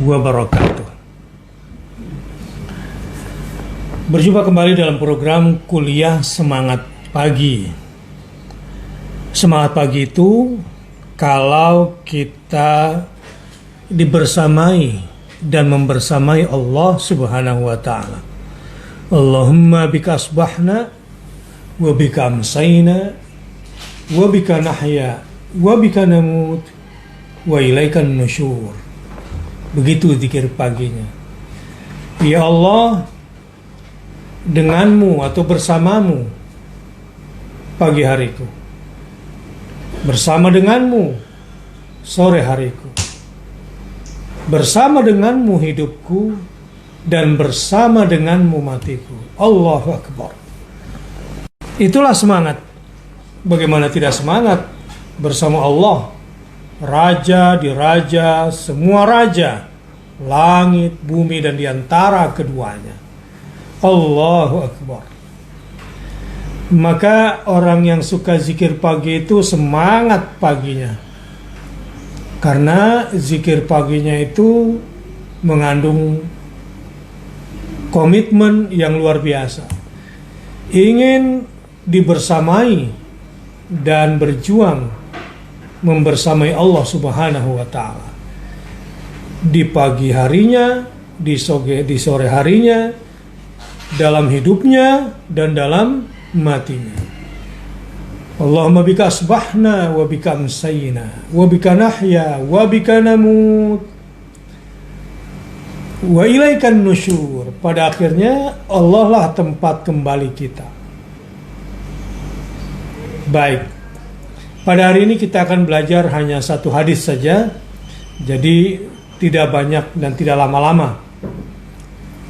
wabarakatuh. Berjumpa kembali dalam program Kuliah Semangat Pagi. Semangat pagi itu kalau kita dibersamai dan membersamai Allah Subhanahu wa ta'ala. Allahumma bika asbahna wa bika amsayna wa bika nahya wa bika namut wa ilaikan nusyur. Begitu zikir paginya. Ya Allah, denganmu atau bersamamu pagi hariku, bersama denganmu sore hariku, bersama denganmu hidupku, dan bersama denganmu matiku. Allahu Akbar. Itulah semangat. Bagaimana tidak semangat bersama Allah, Raja di Raja, semua Raja, langit, bumi, dan diantara keduanya. Allahu Akbar. Maka orang yang suka zikir pagi itu semangat paginya, karena zikir paginya itu mengandung komitmen yang luar biasa. Ingin dibersamai dan berjuang membersamai Allah Subhanahu wa ta'ala di pagi harinya, di sore harinya, dalam hidupnya dan dalam matinya. Allahumma bika asbahna wa bika amsayna wa bika nahya wa bika namut wa ilaikan nusyur. Pada akhirnya Allah lah tempat kembali kita. Baik, pada hari ini kita akan belajar hanya satu hadis saja, jadi tidak banyak dan tidak lama-lama.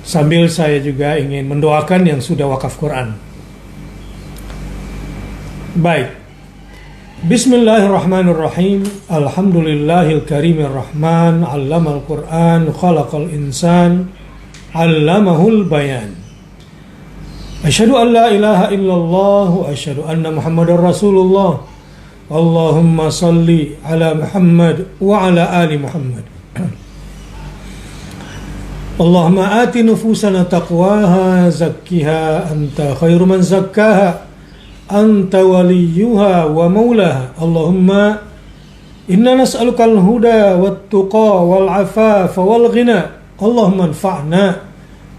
Sambil saya juga ingin mendoakan yang sudah wakaf Quran. Baik, Bismillahirrahmanirrahim. Alhamdulillahil karimir rahman, allamal Quran, khalaqal insan, allamahul bayan. Asyhadu an la ilaha illallah wa asyhadu anna Muhammadar Rasulullah. Allahumma salli ala Muhammad wa ala ali Muhammad. Allahumma ati nufusana taqwaha zakkiha anta khairu man zakkaha anta waliyuha wa maulaha. Allahumma inna nas'aluka al-huda wat-tuqa wal-afafa wal-ghina. Allahumma anfa'na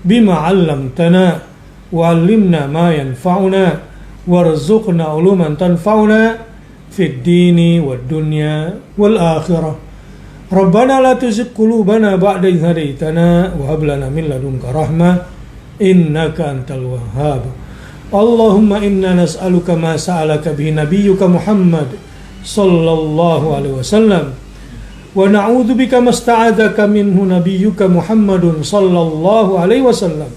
bima 'allamtana wa 'allimna ma yanfa'una warzuqna 'uluman tanfa'una fid dini wad dunya wal akhirah. Rabbana la tuzigh qulubana ba'da idh hadaytana wa hab lana min ladunka rahmah innaka antal wahhab. Allahumma inna nas'aluka ma sa'alaka bihi nabiyyuka Muhammad sallallahu alaihi wasallam wa na'udzubika masta'adzaka minhu nabiyyuka Muhammadun sallallahu alaihi wasallam.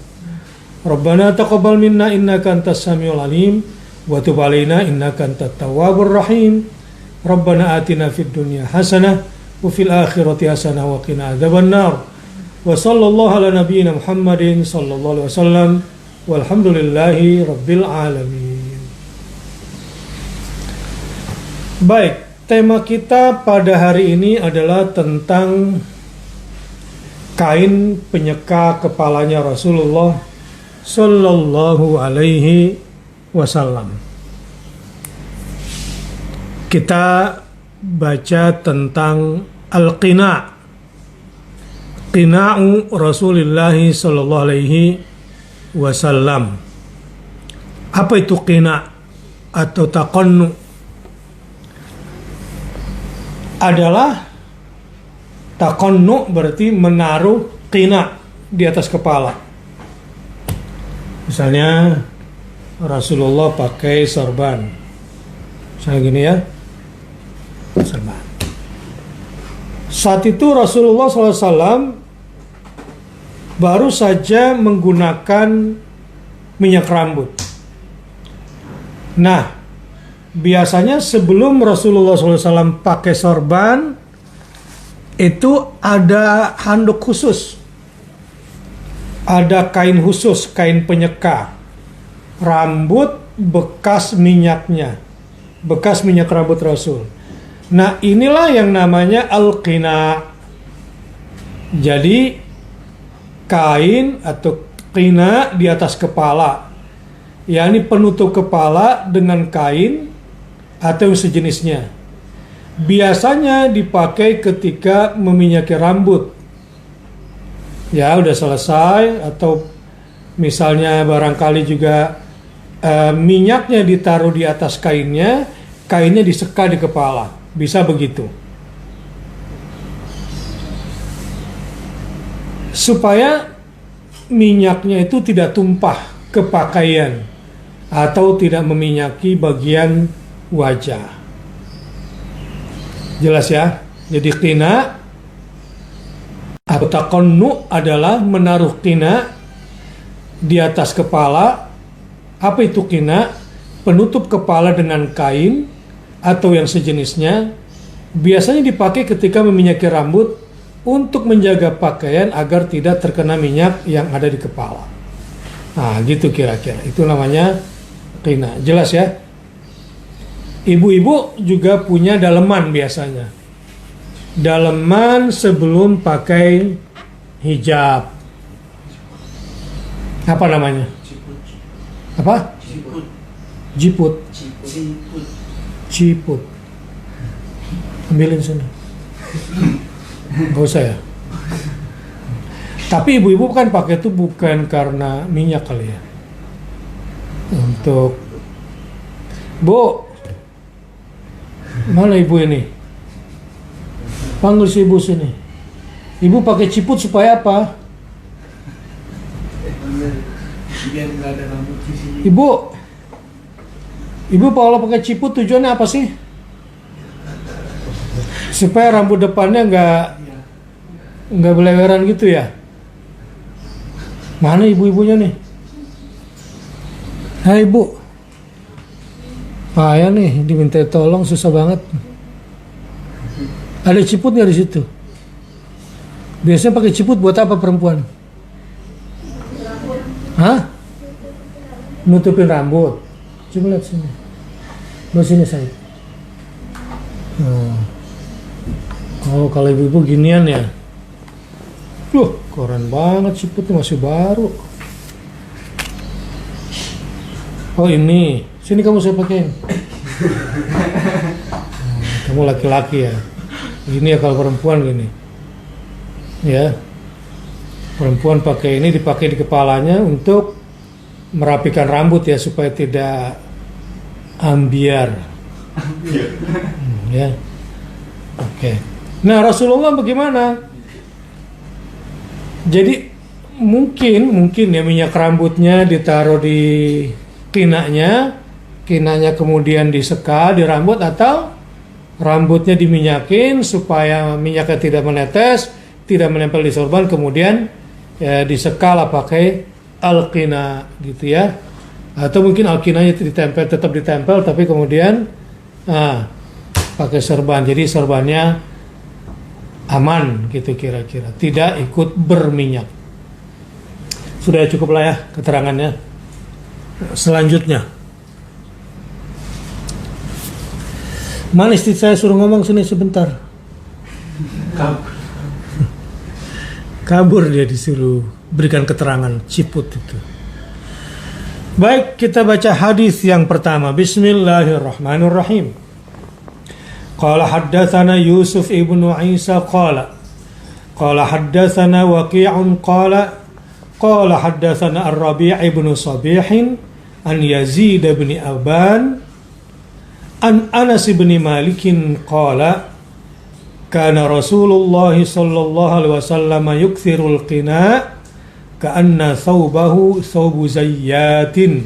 Rabbana taqabbal minna innaka antas samiul alim wa tub alaina innaka antat tawwabur rahim. Rabbana atina fid dunya hasanah wa fil akhirati hasanah wa qina adzabannar. Wa sallallahu ala nabiyyina Muhammadin sallallahu alaihi wasallam walhamdulillahi rabbil alamin. Baik, tema kita pada hari ini adalah tentang kain penyeka kepalanya Rasulullah sallallahu alaihi wasallam. Kita baca tentang al-qina', qina'u Rasulullah sallallahu alaihi wasallam. Apa itu qina' atau taqannu? Adalah taqannu berarti menaruh qina' di atas kepala. Misalnya Rasulullah pakai sorban, misalnya gini ya, sorban. Saat itu Rasulullah SAW baru saja menggunakan minyak rambut. Nah, biasanya sebelum Rasulullah SAW pakai sorban, itu ada handuk khusus, ada kain khusus, kain penyeka rambut bekas minyaknya, bekas minyak rambut Rasul. Nah, inilah yang namanya al-qina. Jadi kain atau qina di atas kepala, yakni penutup kepala dengan kain atau sejenisnya. Biasanya dipakai ketika meminyaki rambut. Ya, udah selesai, atau misalnya barangkali juga minyaknya ditaruh di atas kainnya, kainnya diseka di kepala. Bisa begitu. Supaya minyaknya itu tidak tumpah ke pakaian atau tidak meminyaki bagian wajah. Jelas ya? Jadi qina atau taqannu adalah menaruh qina di atas kepala. Apa itu qina? Penutup kepala dengan kain atau yang sejenisnya. Biasanya dipakai ketika meminyaki rambut untuk menjaga pakaian agar tidak terkena minyak yang ada di kepala. Nah, gitu kira-kira. Itu namanya qina. Jelas ya? Ibu-ibu juga punya daleman biasanya. Daleman sebelum pakai hijab. Apa namanya? Apa? Jiput. Jiput. Ambilin sana. Gak usah ya. Tapi ibu-ibu kan pakai itu bukan karena minyak kali ya. Untuk Bu, mana ibu ini? Panggil si ibu sini. Ibu pakai ciput supaya apa? Ibu kalau pakai ciput tujuannya apa sih? Supaya rambut depannya nggak beleweran gitu ya. Mana ibu-ibunya nih? Hai ibu, payah nih diminta tolong, susah banget. Ada ciput nggak di situ? Biasanya pakai ciput buat apa perempuan? Hah? Nutupin rambut. Coba lihat sini. Bawa sini saya. Oh, kalau ibu-ibu ginian ya. Keren banget ciputnya, masih baru. Oh ini, sini kamu saya pakein. Kamu laki-laki ya. Gini ya kalau perempuan gini. Ya. Perempuan pakai ini, dipakai di kepalanya untuk merapikan rambut ya, supaya tidak ambiar. Ya. Oke. Nah, Rasulullah bagaimana? Jadi mungkin ya minyak rambutnya ditaruh di kinanya kemudian diseka di rambut, atau rambutnya diminyakin supaya minyaknya tidak menetes, tidak menempel di sorban, kemudian ya diseka lah pakai al-qina gitu ya. Atau mungkin al-qinanya tetap ditempel tapi kemudian pakai sorban, jadi sorbannya aman gitu kira-kira, tidak ikut berminyak. Sudah cukup lah ya keterangannya. Selanjutnya, mana istri saya suruh ngomong sini sebentar. Kabur dia, disuruh berikan keterangan ciput itu. Baik, kita baca hadis yang pertama. Bismillahirrahmanirrahim. Qala haddatsana Yusuf ibnu Isa qala haddatsana Waqi'un qala haddatsana Ar-Rabi' ibnu Sabih an Yazid bin Aban an Anas bin Malik qala kana Rasulullah sallallahu alaihi wasallam yukthirul qina ka'anna thawbahu thawbu zayyatin.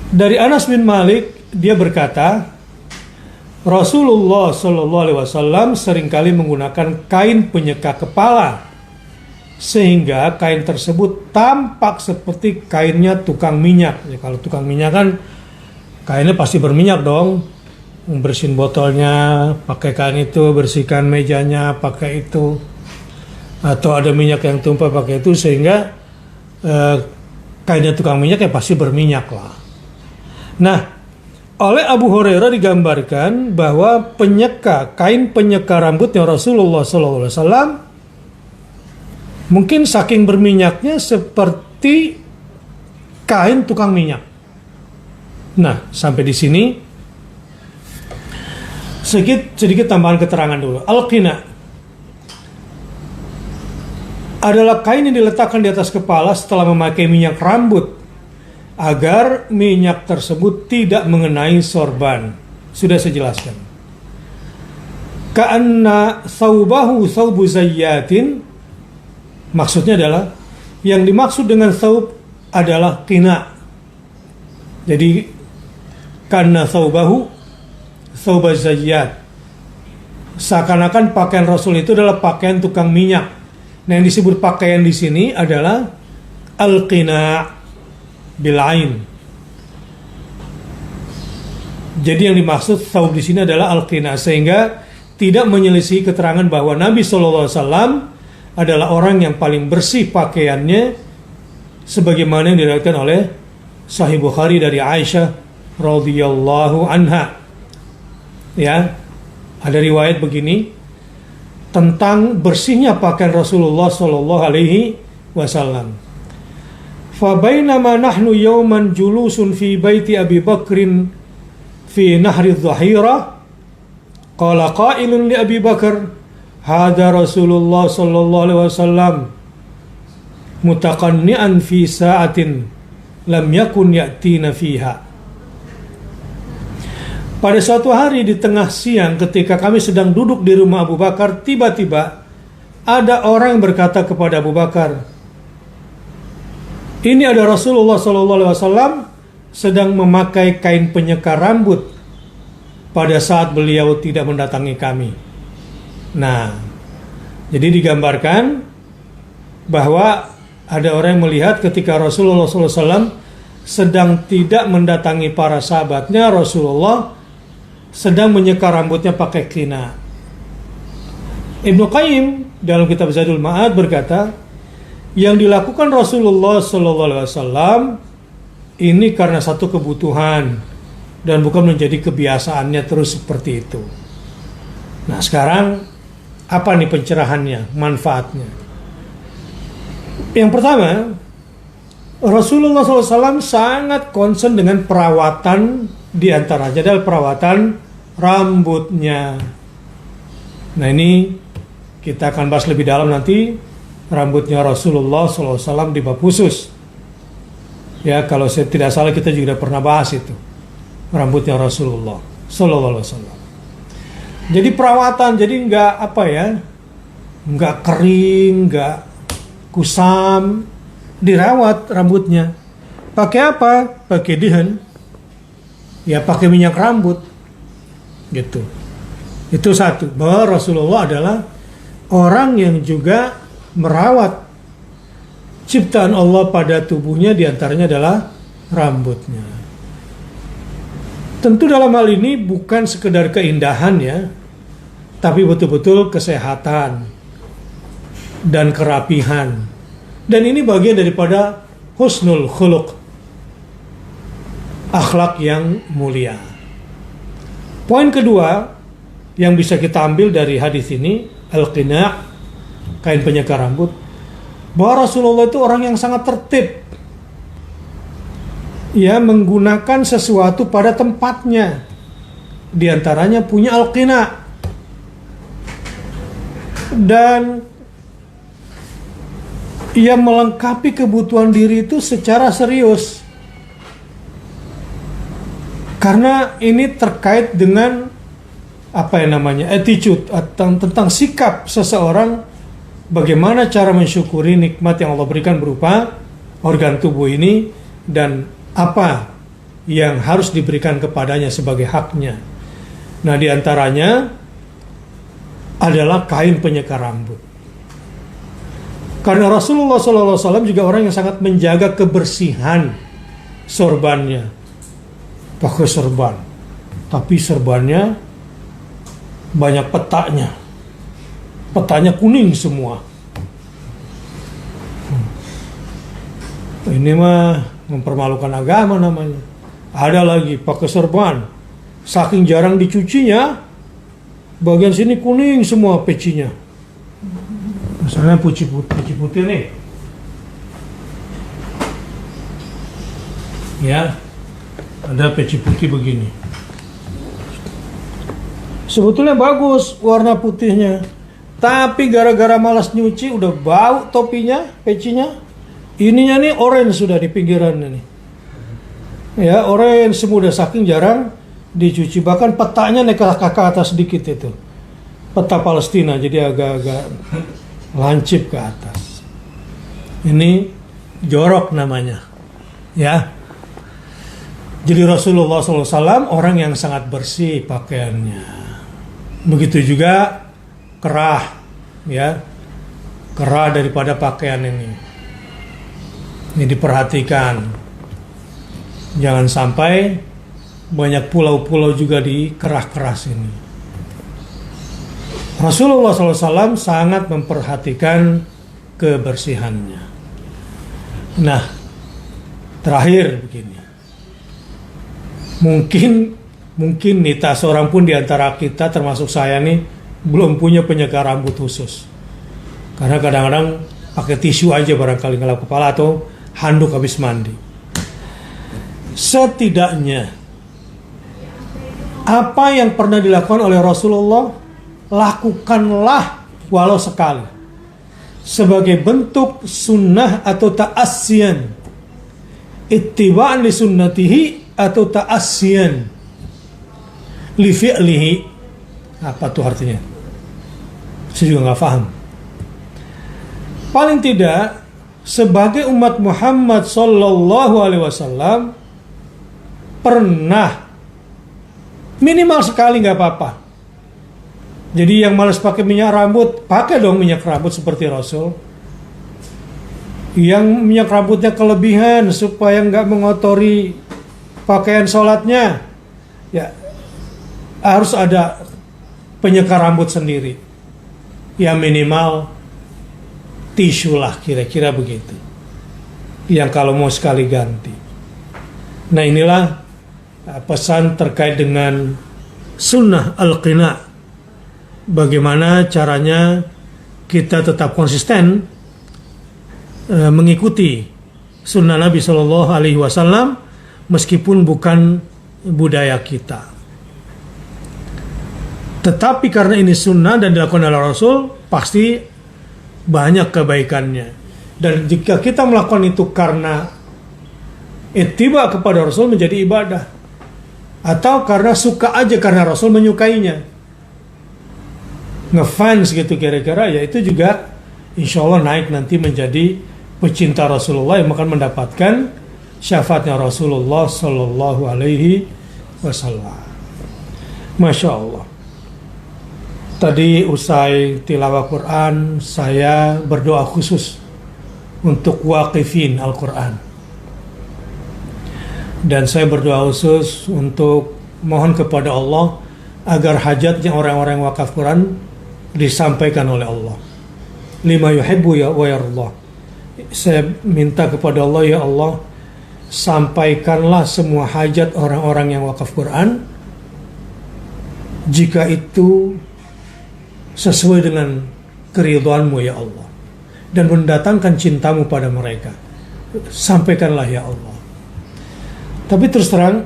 Dari Anas bin Malik, dia berkata, Rasulullah sallallahu alaihi wasallam seringkali menggunakan kain penyeka kepala sehingga kain tersebut tampak seperti kainnya tukang minyak. Ya, kalau tukang minyak kan kainnya pasti berminyak dong. Bersihin botolnya pakai kain itu, bersihkan mejanya pakai itu, atau ada minyak yang tumpah pakai itu, sehingga kainnya tukang minyak ya pasti berminyak lah. Nah, oleh Abu Hurairah digambarkan bahwa kain penyeka rambutnya Rasulullah SAW mungkin saking berminyaknya seperti kain tukang minyak. Nah, sampai di sini sedikit tambahan keterangan dulu. Al-qina adalah kain yang diletakkan di atas kepala setelah memakai minyak rambut agar minyak tersebut tidak mengenai sorban. Sudah saya jelaskan. Ka'anna thawbahu thawbu zayyatin, maksudnya adalah yang dimaksud dengan thawb adalah qina. Jadi karena thawbahu thawba zayyat, seakan-akan pakaian Rasul itu adalah pakaian tukang minyak. Nah, yang disebut pakaian di sini adalah al-qina bilain. Jadi yang dimaksud thawb di sini adalah al-qina, sehingga tidak menyelisih keterangan bahwa Nabi SAW adalah orang yang paling bersih pakaiannya, sebagaimana yang diriwayatkan oleh Sahih Bukhari dari Aisyah radhiyallahu anha. Ya, ada riwayat begini tentang bersihnya pakaian Rasulullah sallallahu alaihi wasallam. Fa bainama nahnu yawman julusun fi baiti Abi Bakrin fi nahri dhahira qala qailun li Abi Bakar hadha Rasulullah sallallahu alaihi wasallam mutaqanni'an fi sa'atin lam yakun ya'tina fiha. Pada suatu hari di tengah siang ketika kami sedang duduk di rumah Abu Bakar, tiba-tiba ada orang yang berkata kepada Abu Bakar, ini ada Rasulullah SAW sedang memakai kain penyeka rambut pada saat beliau tidak mendatangi kami. Nah, jadi digambarkan bahwa ada orang yang melihat ketika Rasulullah SAW sedang tidak mendatangi para sahabatnya, Rasulullah sedang menyeka rambutnya pakai qina. Ibnu Qayyim dalam kitab Zadul Ma'ad berkata, yang dilakukan Rasulullah SAW ini karena satu kebutuhan dan bukan menjadi kebiasaannya terus seperti itu. Nah, sekarang apa nih pencerahannya, manfaatnya? Yang pertama, Rasulullah SAW sangat concern dengan perawatan, diantaranya adalah perawatan rambutnya. Nah, ini kita akan bahas lebih dalam nanti rambutnya Rasulullah SAW di bab khusus. Ya, kalau saya tidak salah kita juga pernah bahas itu, rambutnya Rasulullah SAW. Jadi perawatan, jadi nggak kering, nggak kusam, dirawat rambutnya. Pakai apa? Pakai dihen. Ya, pakai minyak rambut. Gitu. Itu satu, bahwa Rasulullah adalah orang yang juga merawat ciptaan Allah pada tubuhnya, diantaranya adalah rambutnya. Tentu dalam hal ini bukan sekedar keindahan ya, tapi betul-betul kesehatan dan kerapihan. Dan ini bagian daripada husnul khuluq, akhlak yang mulia. Poin kedua yang bisa kita ambil dari hadis ini, al-qina, kain penyeka rambut, bahwa Rasulullah itu orang yang sangat tertib. Ia menggunakan sesuatu pada tempatnya. Di antaranya punya al-qina. Dan ia melengkapi kebutuhan diri itu secara serius. Karena ini terkait dengan attitude, tentang sikap seseorang, bagaimana cara mensyukuri nikmat yang Allah berikan berupa organ tubuh ini, dan apa yang harus diberikan kepadanya sebagai haknya. Nah, diantaranya adalah kain penyeka rambut. Karena Rasulullah SAW juga orang yang sangat menjaga kebersihan sorbannya. Pakai sorban, tapi sorbannya banyak petanya. Petanya kuning semua. Ini mah mempermalukan agama namanya. Ada lagi pakai sorban, saking jarang dicucinya, bagian sini kuning semua pecinya. Misalnya peci putih nih, ya, ada peci putih begini. Sebetulnya bagus warna putihnya, tapi gara-gara malas nyuci udah bau topinya, pecinya. Ininya nih orange sudah di pinggirannya nih. Ya, orange semua udah saking jarang dicuci. Bahkan petanya naik ke atas sedikit itu. Peta Palestina jadi agak-agak lancip ke atas. Ini jorok namanya. Ya. Jadi Rasulullah SAW orang yang sangat bersih pakaiannya. Begitu juga kerah, ya, kerah daripada pakaian ini. Ini diperhatikan. Jangan sampai banyak pulau-pulau juga di kerah-kerah sini. Rasulullah SAW sangat memperhatikan kebersihannya. Nah, terakhir begini. Mungkin nih tak seorang pun di antara kita termasuk saya nih belum punya penyeka rambut khusus. Karena kadang-kadang pakai tisu aja barangkali ngelap kepala atau handuk habis mandi. Setidaknya apa yang pernah dilakukan oleh Rasulullah, lakukanlah walau sekali. Sebagai bentuk sunnah atau ta'assiyan. Ittiba'an li sunnatihi atau ta'assiyan li fi'lihi. Apa tuh artinya? Saya juga nggak paham. Paling tidak sebagai umat Muhammad sallallahu alaihi wasallam pernah minimal sekali nggak apa-apa. Jadi yang malas pakai minyak rambut, pakai dong minyak rambut seperti Rasul. Yang minyak rambutnya kelebihan supaya nggak mengotori pakaian sholatnya, ya harus ada penyeka rambut sendiri. Ya minimal tisu lah, kira-kira begitu. Yang kalau mau sekali ganti. Nah inilah pesan terkait dengan sunnah al-qina. Bagaimana caranya kita tetap konsisten mengikuti sunnah Nabi Shallallahu Alaihi Wasallam meskipun bukan budaya kita. Tetapi karena ini sunnah dan dilakukan oleh Rasul, pasti banyak kebaikannya. Dan jika kita melakukan itu karena ittiba kepada Rasul menjadi ibadah, atau karena suka aja karena Rasul menyukainya, ngefans gitu kira-kira, ya itu juga insya Allah naik nanti menjadi pecinta Rasulullah yang akan mendapatkan syafaatnya Rasulullah Sallallahu Alaihi Wasallam. Masya Allah. Tadi usai tilawah Quran, saya berdoa khusus untuk waqifin Al-Quran. Dan saya berdoa khusus untuk mohon kepada Allah agar hajatnya orang-orang wakaf Quran disampaikan oleh Allah. Lima yuhibbu ya wa yardah. Saya minta kepada Allah, ya Allah, sampaikanlah semua hajat orang-orang yang wakaf Quran jika itu sesuai dengan keridhaan-Mu ya Allah, dan mendatangkan cinta-Mu pada mereka. Sampaikanlah ya Allah. Tapi terus terang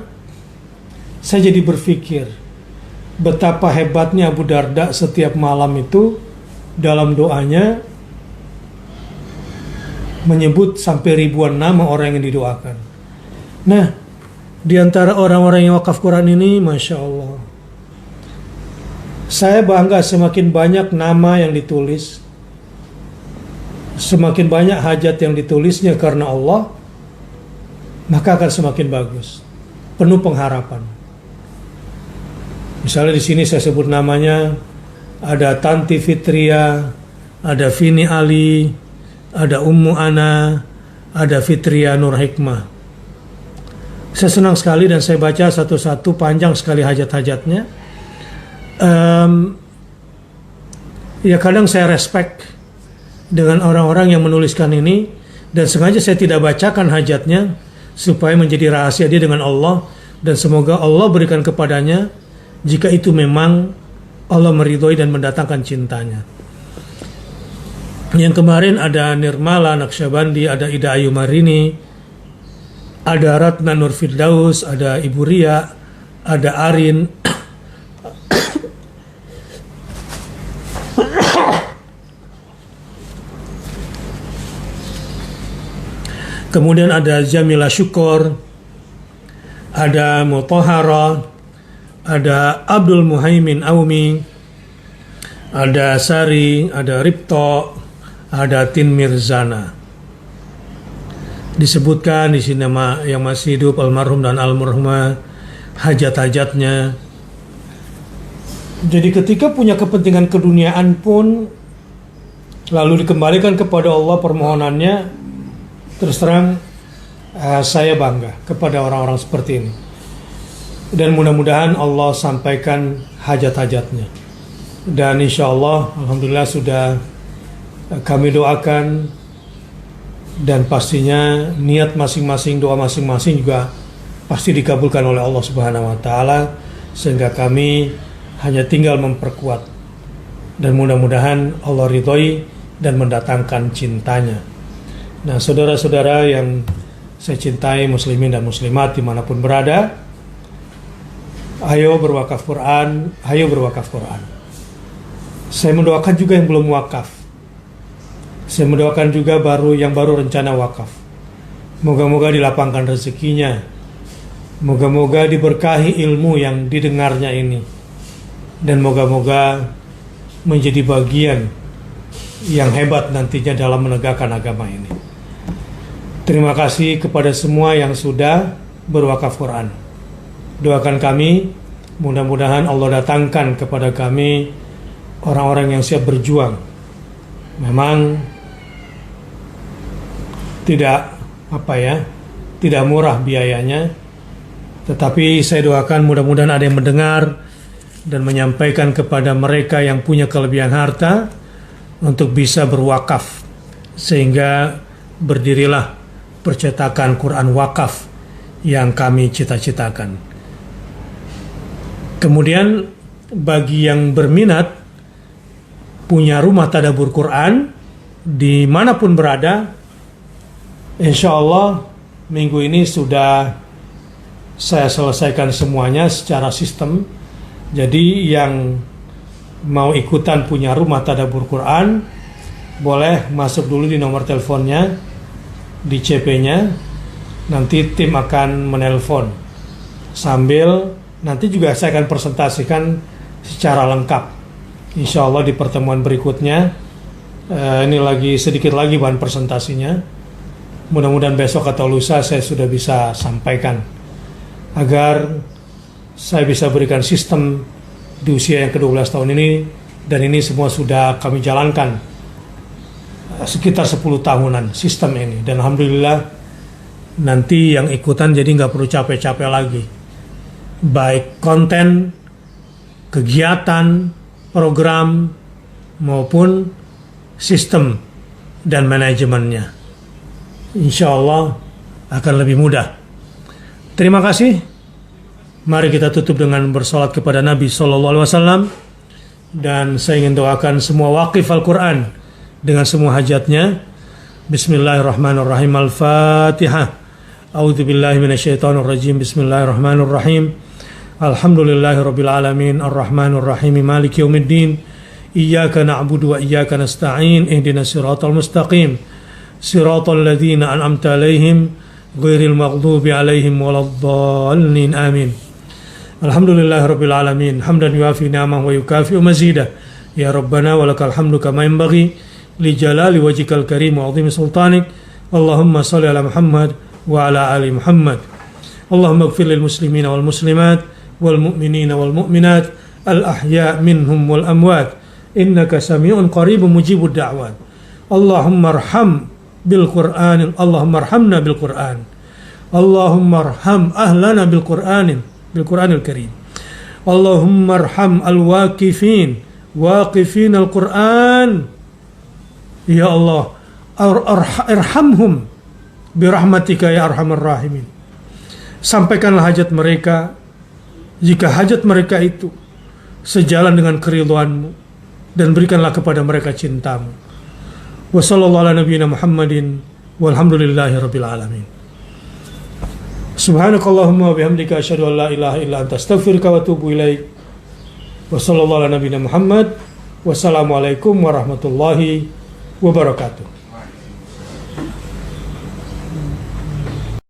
saya jadi berpikir betapa hebatnya Abu Darda setiap malam itu dalam doanya menyebut sampai ribuan nama orang yang didoakan. Nah, di antara orang-orang yang wakaf Quran ini, Masya Allah, saya bangga semakin banyak nama yang ditulis, semakin banyak hajat yang ditulisnya karena Allah, maka akan semakin bagus, penuh pengharapan. Misalnya di sini saya sebut namanya, ada Tanti Fitria, ada Vini Ali, ada Ummu Ana, ada Fitria Nur Hikmah. Saya senang sekali dan saya baca satu-satu, panjang sekali hajat-hajatnya. Ya kadang saya respect dengan orang-orang yang menuliskan ini, dan sengaja saya tidak bacakan hajatnya supaya menjadi rahasia dia dengan Allah, dan semoga Allah berikan kepadanya jika itu memang Allah meridhoi dan mendatangkan cintanya. Yang kemarin ada Nirmala Naqsyabandi, ada Ida Ayu Marini, ada Ratna Nur Firdaus, ada Ibu Ria, ada Arin, kemudian ada Jamila Syukur, ada Mutahara, ada Abdul Muhaimin Aumi, ada Sari, ada Ripto, ada Tin Mirzana. Disebutkan di sini nama yang masih hidup, almarhum dan almarhumah, hajat-hajatnya. Jadi ketika punya kepentingan keduniaan pun lalu dikembalikan kepada Allah permohonannya, terus terang saya bangga kepada orang-orang seperti ini. Dan mudah-mudahan Allah sampaikan hajat-hajatnya. Dan insya Allah, alhamdulillah sudah kami doakan, dan pastinya niat masing-masing, doa masing-masing juga pasti dikabulkan oleh Allah Subhanahu wa taala, sehingga kami hanya tinggal memperkuat, dan mudah-mudahan Allah ridhoi dan mendatangkan cintanya. Nah, saudara-saudara yang saya cintai, muslimin dan muslimat dimanapun berada, ayo berwakaf Quran, ayo berwakaf Quran. Saya mendoakan juga yang belum wakaf. Saya mendoakan juga yang baru rencana wakaf. Moga-moga dilapangkan rezekinya. Moga-moga diberkahi ilmu yang didengarnya ini. Dan moga-moga menjadi bagian yang hebat nantinya dalam menegakkan agama ini. Terima kasih kepada semua yang sudah berwakaf Quran. Doakan kami, mudah-mudahan Allah datangkan kepada kami orang-orang yang siap berjuang. Memang tidak tidak murah biayanya, tetapi saya doakan mudah-mudahan ada yang mendengar dan menyampaikan kepada mereka yang punya kelebihan harta untuk bisa berwakaf, sehingga berdirilah percetakan Quran wakaf yang kami cita-citakan. Kemudian bagi yang berminat punya rumah tadabbur Quran dimanapun berada, insya Allah minggu ini sudah saya selesaikan semuanya secara sistem. Jadi yang mau ikutan punya rumah tadabbur Quran boleh masuk dulu di nomor teleponnya, di CP-nya. Nanti tim akan menelpon, sambil nanti juga saya akan presentasikan secara lengkap, insya Allah di pertemuan berikutnya. Ini lagi sedikit lagi bahan presentasinya. Mudah-mudahan besok atau lusa saya sudah bisa sampaikan, agar saya bisa berikan sistem di usia yang ke-12 tahun ini. Dan ini semua sudah kami jalankan sekitar 10 tahunan sistem ini. Dan alhamdulillah nanti yang ikutan jadi nggak perlu capek-capek lagi, baik konten, kegiatan, program, maupun sistem dan manajemennya. Insya Allah akan lebih mudah. Terima kasih. Mari kita tutup dengan bersolat kepada Nabi SAW. Dan saya ingin doakan semua waqif Al-Quran dengan semua hajatnya. Bismillahirrahmanirrahim. Al-Fatihah. A'udzubillahi minasyaitonirrajim. Bismillahirrahmanirrahim. Alhamdulillahirabbil alamin. Arrahmanirrahim. Maliki yaumiddin. Iyyaka na'budu wa iyyaka nasta'in. Ihdinas siratal mustaqim. Siratal ladzina an'amta 'alaihim ghairil maghdubi 'alaihim waladdallin. Amin. Alhamdulillahirabbil alamin. Hamdan yuafi ni'amahu wa yukafi'u mazidah. Ya Rabbana walakal hamdu kama yanbaghi li jalali wajhikal karim wa 'azimi sultanik. Allahumma shalli ala Muhammad wa ala ali Muhammad. Allahumma ighfir lil muslimina wal muslimat wal mu'minina wal mu'minat al ahya' minhum wal amwat innaka sami'un qaribun mujibud da'wat. Allahumma arham bil Qur'an, Allahumma arhamna bil Qur'an, Allahumma arham ahlana bil Qur'anil Karim. Allahumma arham al waqifin al Qur'an, ya Allah irhamhum birahmatika ya arhamar rahimin. Sampaikanlah hajat mereka, jika hajat mereka itu sejalan dengan keridhaan-Mu, dan berikanlah kepada mereka cinta-Mu. Wa sallallahu ala nabiyyina Muhammadin walhamdulillahi rabbil alamin. Subhanakallahumma wa bihamdika asyhadu an la ilaha illa anta astaghfiruka wa atubu ilaik. Wa sallallahu ala nabiyyina Muhammad. Wassalamualaikum warahmatullahi wabarakatuh.